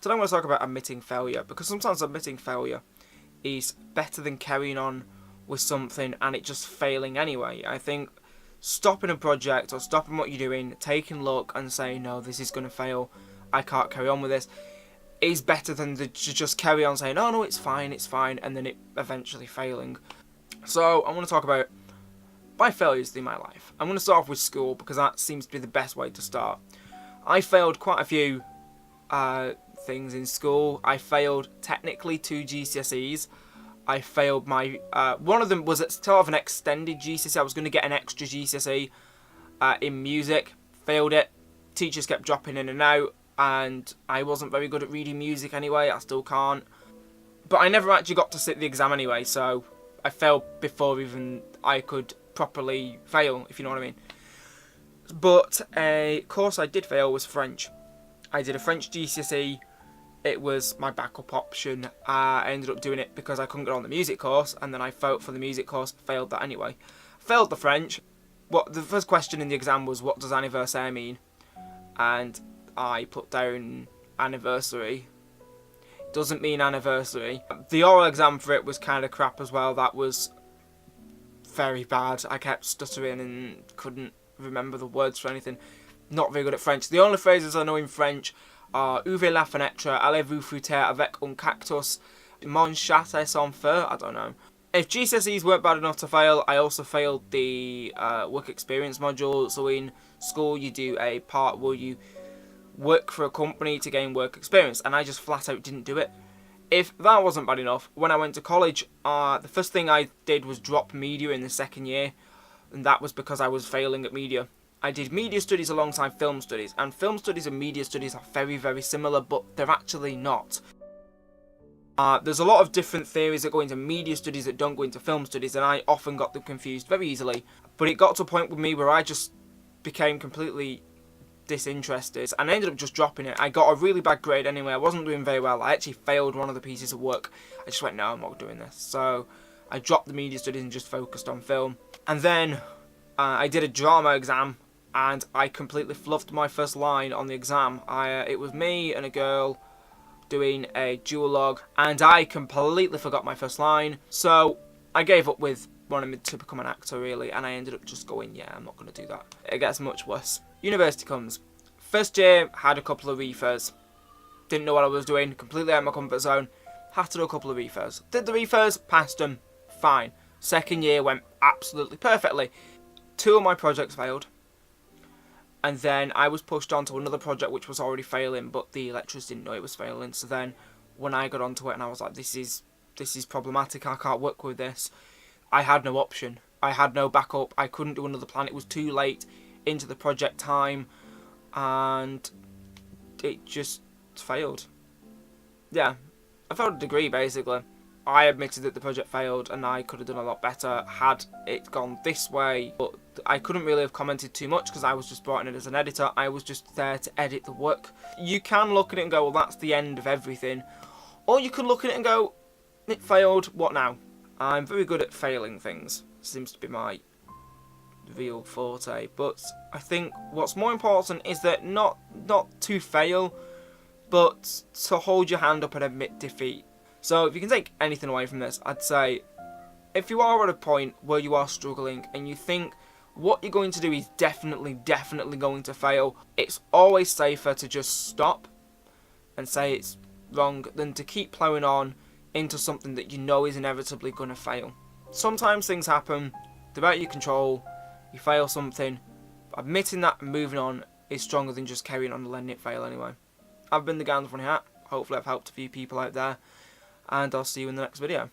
Today I'm going to talk about admitting failure, because sometimes admitting failure is better than carrying on with something and it just failing anyway. I think stopping a project or stopping what you're doing, taking a look and saying, no, this is going to fail, I can't carry on with this, is better than to just carry on saying, oh no, it's fine, and then it eventually failing. So I want to talk about my failures in my life. I'm going to start off with school, because that seems to be the best way to start. I failed quite a few things in school. I failed technically 2 GCSEs. I failed my one of them was at sort of an extended GCSE. I was going to get an extra GCSE in music. Failed it. Teachers kept dropping in and out, and I wasn't very good at reading music anyway. I still can't. But I never actually got to sit the exam anyway, so I failed before even I could properly fail, if you know what I mean. But a course I did fail was French. I did a French GCSE. It was my backup option. I ended up doing it because I couldn't get on the music course, and then I fought for the music course, failed that anyway. Failed the French. The first question in the exam was, what does anniversaire mean? And I put down anniversary. Doesn't mean anniversary. The oral exam for it was kind of crap as well. That was very bad. I kept stuttering and couldn't remember the words for anything. Not very good at French. The only phrases I know in French are ouvrez la fenêtre, allez-vous foutre avec un cactus, mon chat est sans feu. I don't know. If GCSEs weren't bad enough to fail, I also failed the work experience module. So in school you do a part where you work for a company to gain work experience, and I just flat out didn't do it. If that wasn't bad enough, when I went to college, the first thing I did was drop media in the second year, and that was because I was failing at media. I did media studies alongside film studies, and film studies and media studies are very, very similar, but they're actually not. There's a lot of different theories that go into media studies that don't go into film studies, and I often got them confused very easily. But it got to a point with me where I just became completely disinterested, and I ended up just dropping it. I got a really bad grade anyway. I wasn't doing very well. I actually failed one of the pieces of work. I just went, no, I'm not doing this. So I dropped the media studies and just focused on film. And then I did a drama exam, and I completely fluffed my first line on the exam. It was me and a girl doing a duologue, and I completely forgot my first line. So I gave up with wanting to become an actor, really, and I ended up just going, yeah, I'm not going to do that. It gets much worse. University comes. First year, had a couple of refers. Didn't know what I was doing, completely out of my comfort zone. Had to do a couple of refers. Did the refers, passed them, fine. Second year went absolutely perfectly. 2 of my projects failed. And then I was pushed on to another project which was already failing, but the lecturers didn't know it was failing. So then when I got onto it and I was like, this is problematic, I can't work with this, I had no option. I had no backup. I couldn't do another plan. It was too late into the project time, and it just failed. Yeah, I failed a degree basically. I admitted that the project failed and I could have done a lot better had it gone this way, but I couldn't really have commented too much because I was just brought in as an editor. I was just there to edit the work. You can look at it and go, well, that's the end of everything, or you can look at it and go, it failed, what now? I'm very good at failing things. Seems to be my real forte. But I think what's more important is that not to fail, but to hold your hand up and admit defeat. So if you can take anything away from this, I'd say if you are at a point where you are struggling and you think what you're going to do is definitely going to fail, it's always safer to just stop and say it's wrong than to keep ploughing on into something that you know is inevitably going to fail. Sometimes things happen, they're out of your control, you fail something. Admitting that and moving on is stronger than just carrying on and letting it fail anyway. I've been the guy in the funny hat. Hopefully I've helped a few people out there, and I'll see you in the next video.